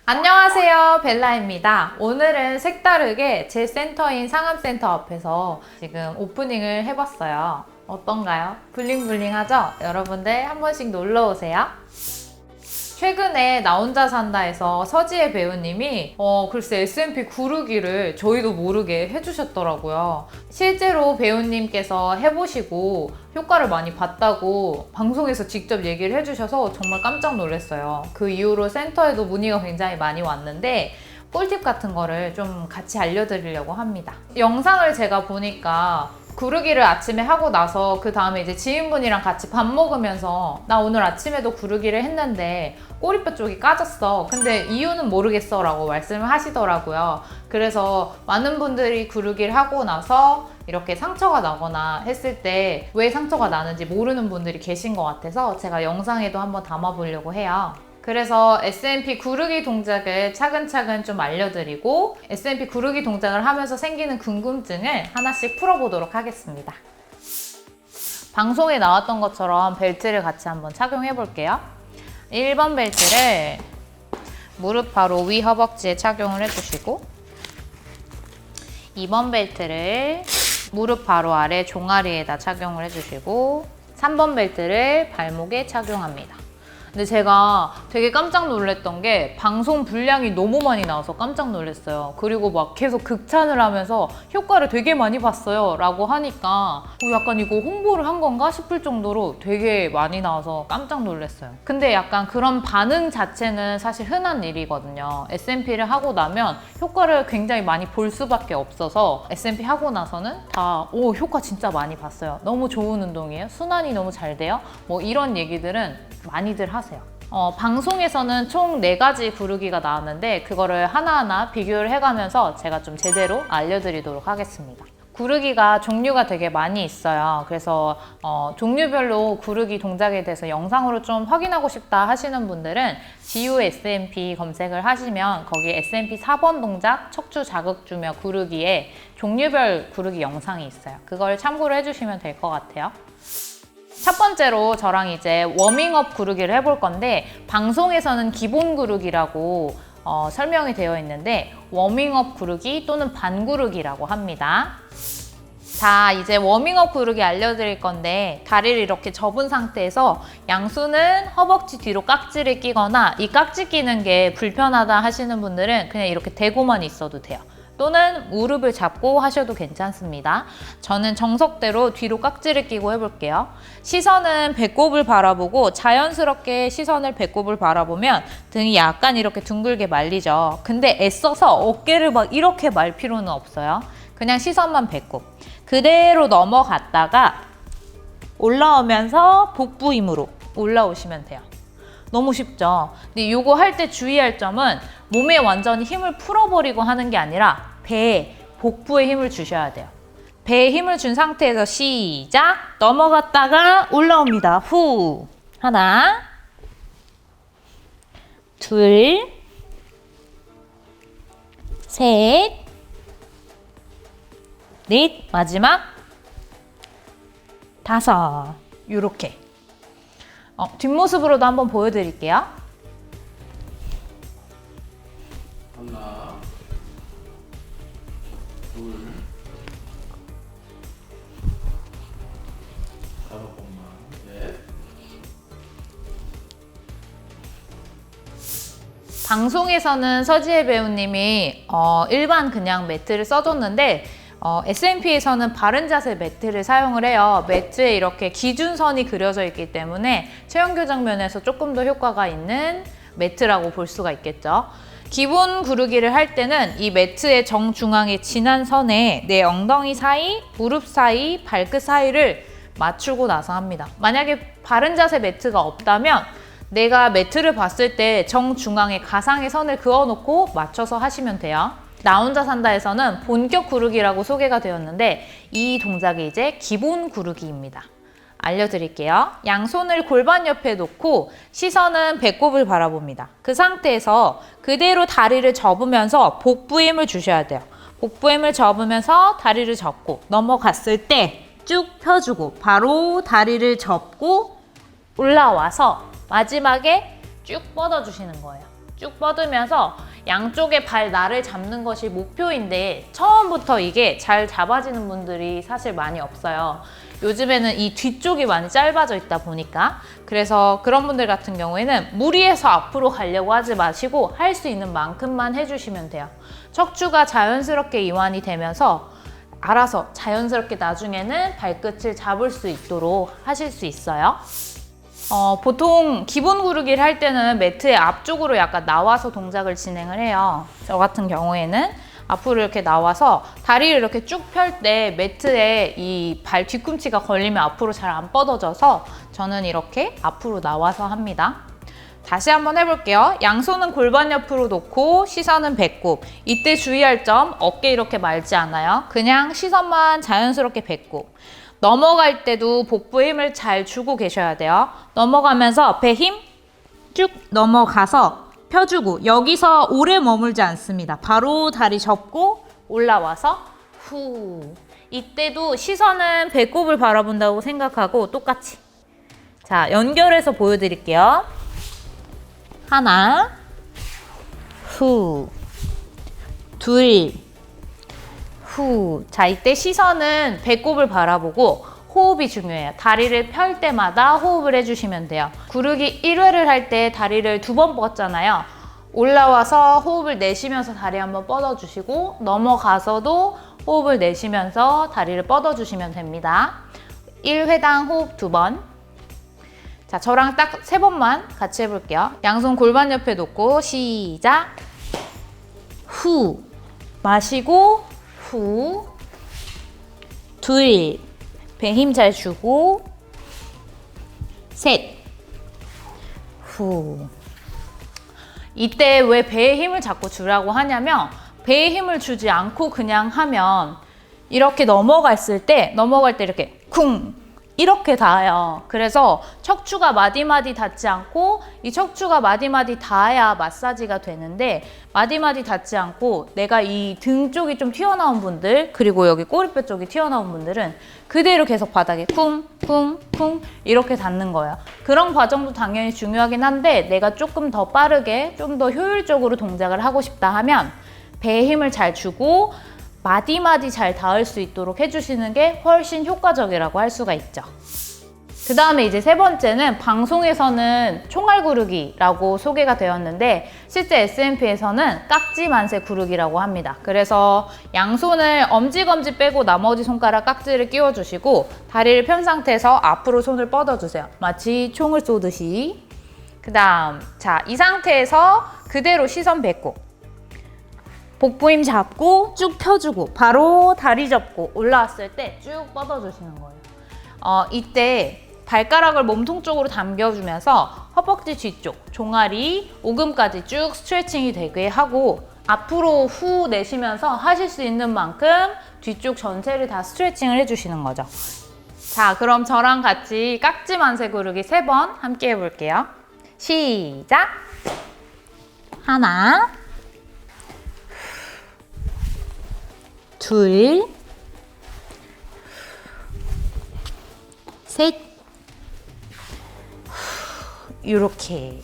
안녕하세요, 벨라입니다. 오늘은 색다르게 제 센터인 상암센터 앞에서 지금 오프닝을 해봤어요. 어떤가요? 블링블링하죠? 여러분들 한 번씩 놀러오세요. 최근에 나 혼자 산다에서 서지혜 배우님이 글쎄 S&P 구르기를 저희도 모르게 해주셨더라고요. 실제로 배우님께서 해보시고 효과를 많이 봤다고 방송에서 직접 얘기를 해주셔서 정말 깜짝 놀랐어요. 그 이후로 센터에도 문의가 굉장히 많이 왔는데 꿀팁 같은 거를 좀 같이 알려드리려고 합니다. 영상을 제가 보니까 구르기를 아침에 하고 나서 그 다음에 이제 지인분이랑 같이 밥 먹으면서 나 오늘 아침에도 구르기를 했는데 꼬리뼈 쪽이 까졌어. 근데 이유는 모르겠어 라고 말씀을 하시더라고요. 그래서 많은 분들이 구르기를 하고 나서 이렇게 상처가 나거나 했을 때 왜 상처가 나는지 모르는 분들이 계신 것 같아서 제가 영상에도 한번 담아보려고 해요. 그래서 S&P 구르기 동작을 차근차근 좀 알려드리고 S&P 구르기 동작을 하면서 생기는 궁금증을 하나씩 풀어보도록 하겠습니다. 방송에 나왔던 것처럼 벨트를 같이 한번 착용해 볼게요. 1번 벨트를 무릎 바로 위 허벅지에 착용을 해주시고 2번 벨트를 무릎 바로 아래 종아리에다 착용을 해주시고 3번 벨트를 발목에 착용합니다. 근데 제가 되게 깜짝 놀랐던 게 방송 분량이 너무 많이 나와서 깜짝 놀랐어요. 그리고 막 계속 극찬을 하면서 효과를 되게 많이 봤어요 라고 하니까 약간 이거 홍보를 한 건가 싶을 정도로 되게 많이 나와서 깜짝 놀랐어요. 근데 약간 그런 반응 자체는 사실 흔한 일이거든요. S&P를 하고 나면 효과를 굉장히 많이 볼 수밖에 없어서 S&P 하고 나서는 다 효과 진짜 많이 봤어요. 너무 좋은 운동이에요. 순환이 너무 잘 돼요. 뭐 이런 얘기들은 많이들 하세요. 방송에서는 총 4가지 구르기가 나왔는데 그거를 하나하나 비교를 해가면서 제가 좀 제대로 알려드리도록 하겠습니다. 구르기가 종류가 되게 많이 있어요. 그래서 종류별로 구르기 동작에 대해서 영상으로 좀 확인하고 싶다 하시는 분들은 GU S&P 검색을 하시면 거기 S&P 4번 동작 척추 자극 주며 구르기에 종류별 구르기 영상이 있어요. 그걸 참고를 해주시면 될 것 같아요. 첫 번째로 저랑 이제 워밍업 구르기를 해볼 건데 방송에서는 기본 구르기라고 설명이 되어 있는데 워밍업 구르기 또는 반구르기라고 합니다. 자, 이제 워밍업 구르기 알려드릴 건데 다리를 이렇게 접은 상태에서 양손은 허벅지 뒤로 깍지를 끼거나 이 깍지 끼는 게 불편하다 하시는 분들은 그냥 이렇게 대고만 있어도 돼요. 또는 무릎을 잡고 하셔도 괜찮습니다. 저는 정석대로 뒤로 깍지를 끼고 해볼게요. 시선은 배꼽을 바라보고 자연스럽게 시선을 배꼽을 바라보면 등이 약간 이렇게 둥글게 말리죠. 근데 애써서 어깨를 막 이렇게 말 필요는 없어요. 그냥 시선만 배꼽. 그대로 넘어갔다가 올라오면서 복부 힘으로 올라오시면 돼요. 너무 쉽죠? 근데 이거 할 때 주의할 점은 몸에 완전히 힘을 풀어버리고 하는 게 아니라 배에, 복부에 힘을 주셔야 돼요. 배에 힘을 준 상태에서 시작! 넘어갔다가 올라옵니다. 후! 하나, 둘, 셋, 넷, 마지막 다섯. 요렇게. 뒷모습으로도 한번 보여드릴게요. 하나, 둘, 다섯 번만, 넷. 방송에서는 서지혜 배우님이 일반 그냥 매트를 써줬는데 S&P에서는 바른 자세 매트를 사용을 해요. 매트에 이렇게 기준선이 그려져 있기 때문에 체형 교정 면에서 조금 더 효과가 있는 매트라고 볼 수가 있겠죠. 기본 구르기를 할 때는 이 매트의 정중앙에 진한 선에 내 엉덩이 사이, 무릎 사이, 발끝 사이를 맞추고 나서 합니다. 만약에 바른 자세 매트가 없다면 내가 매트를 봤을 때 정중앙에 가상의 선을 그어놓고 맞춰서 하시면 돼요. 나 혼자 산다에서는 본격 구르기라고 소개가 되었는데 이 동작이 이제 기본 구르기입니다. 알려드릴게요. 양손을 골반 옆에 놓고 시선은 배꼽을 바라봅니다. 그 상태에서 그대로 다리를 접으면서 복부에 힘을 주셔야 돼요. 복부에 힘을 접으면서 다리를 접고 넘어갔을 때 쭉 펴주고 바로 다리를 접고 올라와서 마지막에 쭉 뻗어주시는 거예요. 쭉 뻗으면서 양쪽의 발 날을 잡는 것이 목표인데 처음부터 이게 잘 잡아지는 분들이 사실 많이 없어요. 요즘에는 이 뒤쪽이 많이 짧아져 있다 보니까. 그래서 그런 분들 같은 경우에는 무리해서 앞으로 가려고 하지 마시고 할 수 있는 만큼만 해주시면 돼요. 척추가 자연스럽게 이완이 되면서 알아서 자연스럽게 나중에는 발끝을 잡을 수 있도록 하실 수 있어요. 보통 기본 구르기를 할 때는 매트의 앞쪽으로 약간 나와서 동작을 진행을 해요. 저 같은 경우에는 앞으로 이렇게 나와서 다리를 이렇게 쭉 펼 때 매트에 이 발 뒤꿈치가 걸리면 앞으로 잘 안 뻗어져서 저는 이렇게 앞으로 나와서 합니다. 다시 한번 해볼게요. 양손은 골반 옆으로 놓고 시선은 배꼽. 이때 주의할 점, 어깨 이렇게 말지 않아요. 그냥 시선만 자연스럽게 배꼽. 넘어갈 때도 복부에 힘을 잘 주고 계셔야 돼요. 넘어가면서 배 힘 쭉 넘어가서 펴주고 여기서 오래 머물지 않습니다. 바로 다리 접고 올라와서 후. 이때도 시선은 배꼽을 바라본다고 생각하고 똑같이. 자, 연결해서 보여드릴게요. 하나, 후, 둘, 후. 자, 이때 시선은 배꼽을 바라보고 호흡이 중요해요. 다리를 펼 때마다 호흡을 해주시면 돼요. 구르기 1회를 할 때 다리를 2번 뻗잖아요. 올라와서 호흡을 내쉬면서 다리 한번 뻗어주시고 넘어가서도 호흡을 내쉬면서 다리를 뻗어주시면 됩니다. 1회당 호흡 2번. 자, 저랑 딱 3번만 같이 해볼게요. 양손 골반 옆에 놓고 시작. 후. 마시고 후. 둘. 배 힘 잘 주고 셋. 후. 이때 왜 배에 힘을 자꾸 주라고 하냐면 배에 힘을 주지 않고 그냥 하면 이렇게 넘어갈 때 이렇게 쿵 이렇게 닿아요. 그래서 척추가 마디마디 닿지 않고 이 척추가 마디마디 닿아야 마사지가 되는데 마디마디 닿지 않고 내가 이 등 쪽이 좀 튀어나온 분들 그리고 여기 꼬리뼈 쪽이 튀어나온 분들은 그대로 계속 바닥에 쿵쿵쿵 이렇게 닿는 거예요. 그런 과정도 당연히 중요하긴 한데 내가 조금 더 빠르게 좀 더 효율적으로 동작을 하고 싶다 하면 배에 힘을 잘 주고 마디마디 잘 닿을 수 있도록 해주시는 게 훨씬 효과적이라고 할 수가 있죠. 그 다음에 이제 3번째는 방송에서는 총알 구르기라고 소개가 되었는데 실제 SNP에서는 깍지 만세 구르기라고 합니다. 그래서 양손을 엄지검지 빼고 나머지 손가락 깍지를 끼워주시고 다리를 편 상태에서 앞으로 손을 뻗어주세요. 마치 총을 쏘듯이. 그 다음 이 상태에서 그대로 시선 배꼽. 복부 힘 잡고 쭉 펴주고 바로 다리 접고 올라왔을 때 쭉 뻗어주시는 거예요. 이때 발가락을 몸통 쪽으로 당겨주면서 허벅지 뒤쪽, 종아리, 오금까지 쭉 스트레칭이 되게 하고 앞으로 후 내쉬면서 하실 수 있는 만큼 뒤쪽 전체를 다 스트레칭을 해주시는 거죠. 자, 그럼 저랑 같이 깍지 만세 구르기 3번 함께 해볼게요. 시작! 하나, 둘, 셋, 이렇게.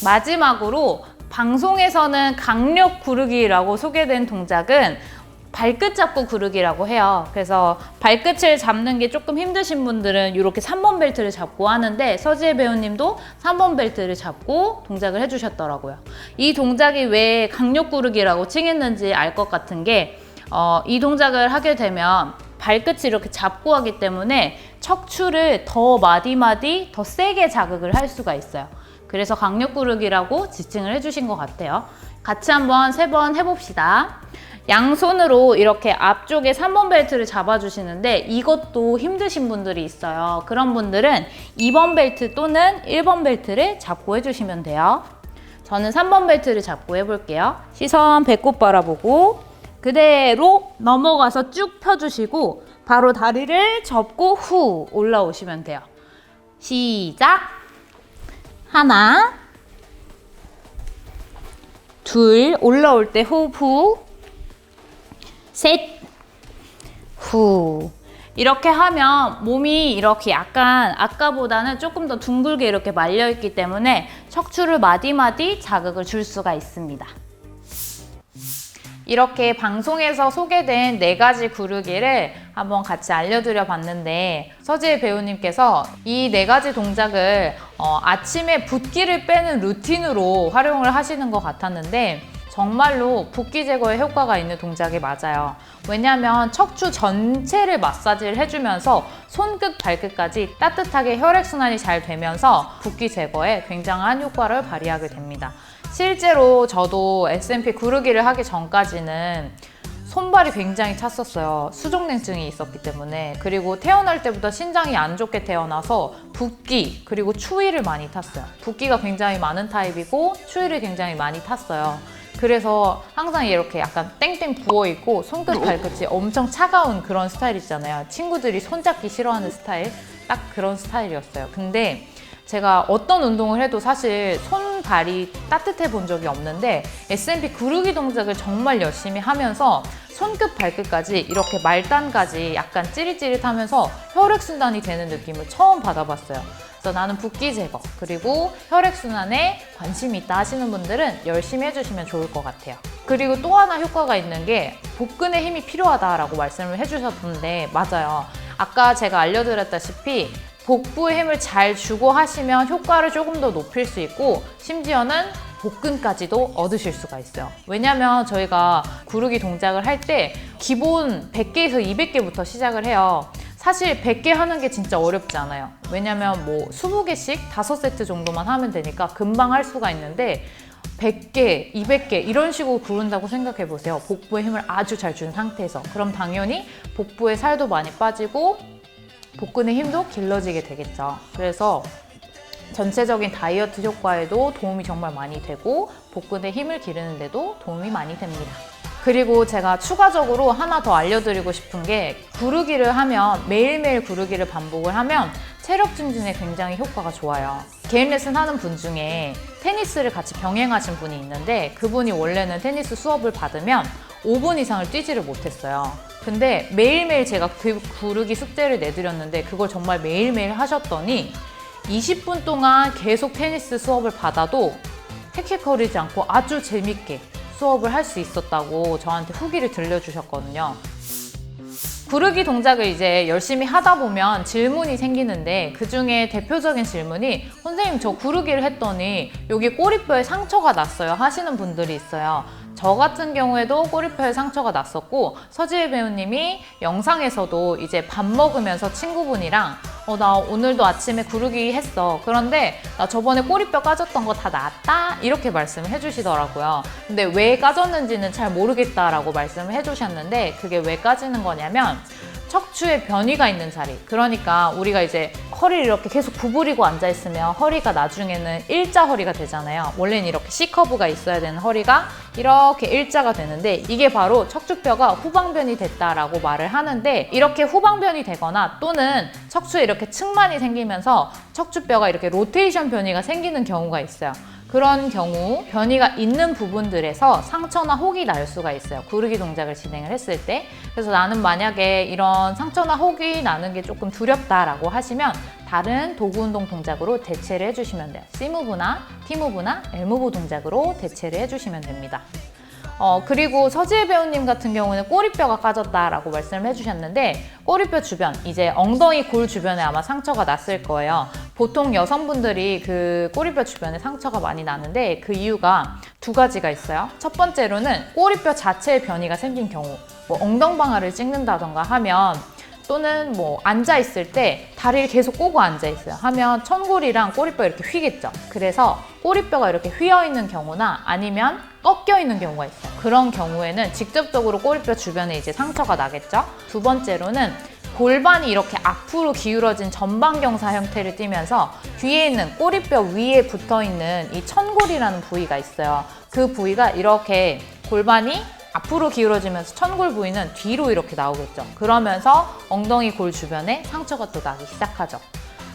마지막으로 방송에서는 강력 구르기라고 소개된 동작은 발끝 잡고 구르기라고 해요. 그래서 발끝을 잡는 게 조금 힘드신 분들은 이렇게 3번 벨트를 잡고 하는데 서지혜 배우님도 3번 벨트를 잡고 동작을 해주셨더라고요. 이 동작이 왜 강력 구르기라고 칭했는지 알 것 같은 게 이 동작을 하게 되면 발끝이 이렇게 잡고 하기 때문에 척추를 더 마디마디 더 세게 자극을 할 수가 있어요. 그래서 강력 구르기라고 지칭을 해주신 것 같아요. 같이 한번 3번 해봅시다. 양손으로 이렇게 앞쪽에 3번 벨트를 잡아주시는데 이것도 힘드신 분들이 있어요. 그런 분들은 2번 벨트 또는 1번 벨트를 잡고 해주시면 돼요. 저는 3번 벨트를 잡고 해볼게요. 시선 배꼽 바라보고 그대로 넘어가서 쭉 펴주시고 바로 다리를 접고 후 올라오시면 돼요. 시작! 하나, 둘, 올라올 때 호흡 후, 셋, 후. 이렇게 하면 몸이 이렇게 약간 아까보다는 조금 더 둥글게 이렇게 말려있기 때문에 척추를 마디마디 자극을 줄 수가 있습니다. 이렇게 방송에서 소개된 4가지 구르기를 한번 같이 알려드려 봤는데 서지혜 배우님께서 이 4가지 동작을 아침에 붓기를 빼는 루틴으로 활용을 하시는 것 같았는데 정말로 붓기 제거에 효과가 있는 동작이 맞아요. 왜냐하면 척추 전체를 마사지를 해주면서 손끝 발끝까지 따뜻하게 혈액순환이 잘 되면서 붓기 제거에 굉장한 효과를 발휘하게 됩니다. 실제로 저도 SMP 구르기를 하기 전까지는 손발이 굉장히 찼었어요. 수족냉증이 있었기 때문에. 그리고 태어날 때부터 신장이 안 좋게 태어나서 붓기 그리고 추위를 많이 탔어요. 붓기가 굉장히 많은 타입이고 추위를 굉장히 많이 탔어요. 그래서 항상 이렇게 약간 땡땡 부어있고 손끝 발끝이 엄청 차가운 그런 스타일 있잖아요. 친구들이 손잡기 싫어하는 스타일, 딱 그런 스타일이었어요. 근데 제가 어떤 운동을 해도 사실 손, 발이 따뜻해 본 적이 없는데 SMP 구르기 동작을 정말 열심히 하면서 손끝 발끝까지 이렇게 말단까지 약간 찌릿찌릿하면서 혈액순환이 되는 느낌을 처음 받아봤어요. 그래서 나는 붓기 제거 그리고 혈액순환에 관심이 있다 하시는 분들은 열심히 해주시면 좋을 것 같아요. 그리고 또 하나 효과가 있는 게 복근에 힘이 필요하다라고 말씀을 해주셨는데 맞아요. 아까 제가 알려드렸다시피 복부에 힘을 잘 주고 하시면 효과를 조금 더 높일 수 있고 심지어는 복근까지도 얻으실 수가 있어요. 왜냐면 저희가 구르기 동작을 할 때 기본 100개에서 200개부터 시작을 해요. 사실 100개 하는 게 진짜 어렵지 않아요. 왜냐면 뭐 20개씩 5세트 정도만 하면 되니까 금방 할 수가 있는데 100개, 200개 이런 식으로 구른다고 생각해 보세요. 복부에 힘을 아주 잘 준 상태에서. 그럼 당연히 복부에 살도 많이 빠지고 복근의 힘도 길러지게 되겠죠. 그래서 전체적인 다이어트 효과에도 도움이 정말 많이 되고 복근의 힘을 기르는 데도 도움이 많이 됩니다. 그리고 제가 추가적으로 하나 더 알려드리고 싶은 게 구르기를 하면 매일매일 구르기를 반복을 하면 체력 증진에 굉장히 효과가 좋아요. 개인 레슨 하는 분 중에 테니스를 같이 병행하신 분이 있는데 그분이 원래는 테니스 수업을 받으면 5분 이상을 뛰지를 못했어요. 근데 매일매일 제가 그 구르기 숙제를 내드렸는데 그걸 정말 매일매일 하셨더니 20분 동안 계속 테니스 수업을 받아도 헥헥거리지 않고 아주 재밌게 수업을 할 수 있었다고 저한테 후기를 들려주셨거든요. 구르기 동작을 이제 열심히 하다 보면 질문이 생기는데 그 중에 대표적인 질문이 선생님 저 구르기를 했더니 여기 꼬리뼈에 상처가 났어요 하시는 분들이 있어요. 저 같은 경우에도 꼬리뼈에 상처가 났었고 서지혜 배우님이 영상에서도 이제 밥 먹으면서 친구분이랑 나 오늘도 아침에 구르기 했어. 그런데 나 저번에 꼬리뼈 까졌던 거 다 나았다? 이렇게 말씀을 해주시더라고요. 근데 왜 까졌는지는 잘 모르겠다라고 말씀을 해주셨는데 그게 왜 까지는 거냐면 척추에 변이가 있는 자리. 그러니까 우리가 이제 허리를 이렇게 계속 구부리고 앉아있으면 허리가 나중에는 일자 허리가 되잖아요. 원래는 이렇게 C커브가 있어야 되는 허리가 이렇게 일자가 되는데 이게 바로 척추뼈가 후방변이 됐다라고 말을 하는데 이렇게 후방변이 되거나 또는 척추에 이렇게 측만이 생기면서 척추뼈가 이렇게 로테이션 변이가 생기는 경우가 있어요. 그런 경우 변이가 있는 부분들에서 상처나 혹이 날 수가 있어요. 구르기 동작을 진행을 했을 때. 그래서 나는 만약에 이런 상처나 혹이 나는 게 조금 두렵다라고 하시면 다른 도구 운동 동작으로 대체를 해주시면 돼요. C무브나 T무브나 L무브 동작으로 대체를 해주시면 됩니다. 그리고 서지혜 배우님 같은 경우는 꼬리뼈가 까졌다라고 말씀을 해주셨는데 꼬리뼈 주변, 이제 엉덩이 골 주변에 아마 상처가 났을 거예요. 보통 여성분들이 그 꼬리뼈 주변에 상처가 많이 나는데 그 이유가 2가지가 있어요. 첫 번째로는 꼬리뼈 자체에 변이가 생긴 경우, 뭐 엉덩방아를 찍는다던가 하면 또는 뭐 앉아있을 때 다리를 계속 꼬고 앉아있어요. 하면 천골이랑 꼬리뼈 이렇게 휘겠죠. 그래서 꼬리뼈가 이렇게 휘어있는 경우나 아니면 꺾여있는 경우가 있어요. 그런 경우에는 직접적으로 꼬리뼈 주변에 이제 상처가 나겠죠. 2번째로는 골반이 이렇게 앞으로 기울어진 전방경사 형태를 띠면서 뒤에 있는 꼬리뼈 위에 붙어있는 이 천골이라는 부위가 있어요. 그 부위가 이렇게 골반이 앞으로 기울어지면서 천골 부위는 뒤로 이렇게 나오겠죠. 그러면서 엉덩이 골 주변에 상처가 또 나기 시작하죠.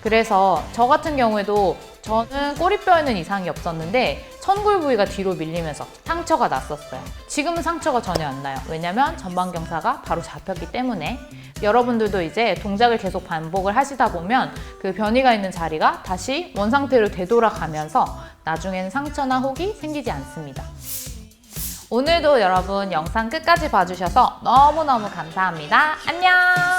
그래서 저 같은 경우에도 저는 꼬리뼈에는 이상이 없었는데 천골 부위가 뒤로 밀리면서 상처가 났었어요. 지금은 상처가 전혀 안 나요. 왜냐면 전방경사가 바로 잡혔기 때문에. 여러분들도 이제 동작을 계속 반복을 하시다 보면 그 변이가 있는 자리가 다시 원상태로 되돌아가면서 나중에는 상처나 혹이 생기지 않습니다. 오늘도 여러분 영상 끝까지 봐주셔서 너무너무 감사합니다. 안녕!